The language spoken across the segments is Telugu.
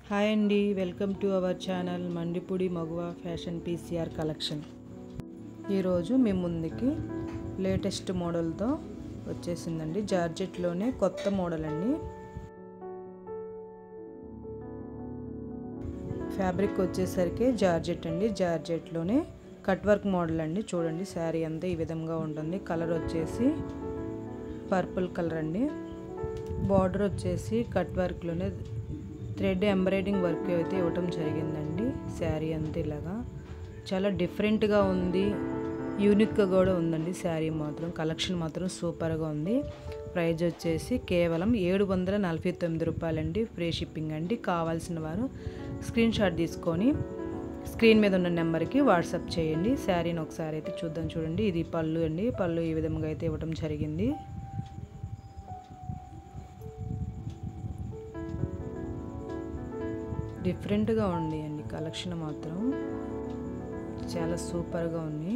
హాయ్ అండి, welcome to our channel Mandipudi మగువ ఫ్యాషన్ పీసీఆర్ కలెక్షన్. ఈరోజు మీ ముందుకి లేటెస్ట్ మోడల్తో వచ్చేసిందండి. జార్జెట్లోనే కొత్త మోడల్ అండి. ఫ్యాబ్రిక్ వచ్చేసరికి జార్జెట్ అండి. జార్జెట్లోనే కట్ వర్క్ మోడల్ అండి. చూడండి, శారీ అంతా ఈ విధంగా ఉంటుంది. కలర్ వచ్చేసి పర్పుల్ కలర్ అండి. బార్డర్ వచ్చేసి కట్ వర్క్లోనే థ్రెడ్ ఎంబ్రాయిడింగ్ వర్క్ అయితే ఇవ్వటం జరిగిందండి. శారీ అంతా ఇలాగా చాలా డిఫరెంట్గా ఉంది, యూనిక్గా కూడా ఉందండి. శారీ మాత్రం కలెక్షన్ మాత్రం సూపర్గా ఉంది. ప్రైజ్ వచ్చేసి కేవలం 749 రూపాయలండి. ఫ్రీ షిప్పింగ్ అండి. కావాల్సిన వారు స్క్రీన్ షాట్ తీసుకొని స్క్రీన్ మీద ఉన్న నెంబర్కి వాట్సాప్ చేయండి. శారీని ఒకసారి అయితే చూద్దాం. చూడండి, ఇది పళ్ళు అండి. పళ్ళు ఈ విధంగా అయితే ఇవ్వటం జరిగింది. డిఫరెంట్గా ఉంది అండి. కలెక్షన్ మాత్రం చాలా సూపర్గా ఉంది.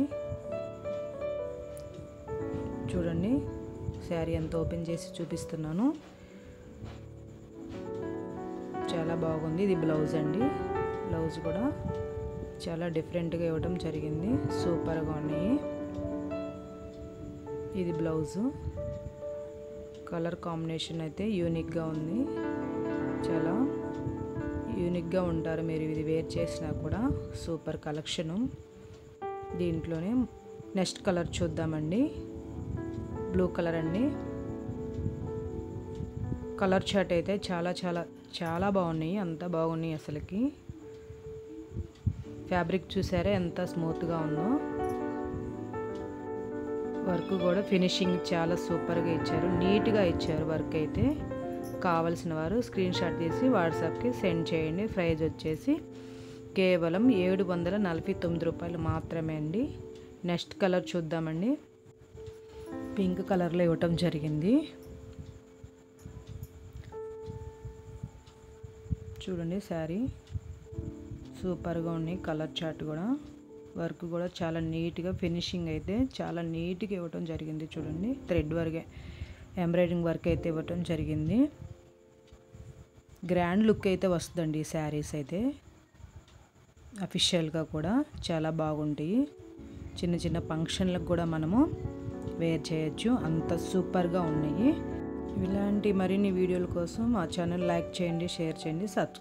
చూడండి, శారీ అంతా ఓపెన్ చేసి చూపిస్తున్నాను. చాలా బాగుంది. ఇది బ్లౌజ్ అండి. బ్లౌజ్ కూడా చాలా డిఫరెంట్గా ఇవ్వడం జరిగింది. సూపర్గా ఉన్నాయి. ఇది బ్లౌజు. కలర్ కాంబినేషన్ అయితే యూనిక్గా ఉంది. చాలా యూనిక్గా ఉంటారు మీరు ఇది వేర్ చేసినా కూడా. Super collection. దీంట్లోనే నెక్స్ట్ కలర్ చూద్దామండి. బ్లూ కలర్ అండి. కలర్ చార్ట్ అయితే చాలా చాలా చాలా బాగున్నాయి. అంత బాగున్నాయి అసలుకి. ఫ్యాబ్రిక్ చూసారా ఎంత స్మూత్గా ఉందో. వర్క్ కూడా ఫినిషింగ్ చాలా సూపర్గా ఇచ్చారు. నీట్గా ఇచ్చారు వర్క్ అయితే. కావలసిన వారు స్క్రీన్ షాట్ తీసి వాట్సాప్కి సెండ్ చేయండి. ప్రైజ్ వచ్చేసి కేవలం 749 రూపాయలు మాత్రమే అండి. నెక్స్ట్ కలర్ చూద్దామండి. పింక్ కలర్లో ఇవ్వటం జరిగింది. చూడండి, శారీ సూపర్గా ఉన్నాయి. కలర్ చార్ట్ కూడా వర్క్ కూడా చాలా నీట్గా ఫినిషింగ్ అయితే చాలా నీట్గా ఇవ్వటం జరిగింది. చూడండి, థ్రెడ్ వర్క్ ఎంబ్రాయిడింగ్ వర్క్ అయితే ఇవ్వటం జరిగింది. గ్రాండ్ లుక్ అయితే వస్తుందండి ఈ శారీస్ అయితే. అఫీషియల్గా కూడా చాలా బాగుంటాయి. చిన్న చిన్న ఫంక్షన్లకు కూడా మనము వేర్ చేయొచ్చు. అంత సూపర్గా ఉన్నాయి. ఇలాంటి మరిన్ని వీడియోల కోసం మా ఛానల్ లైక్ చేయండి, షేర్ చేయండి, సబ్స్క్రైబ్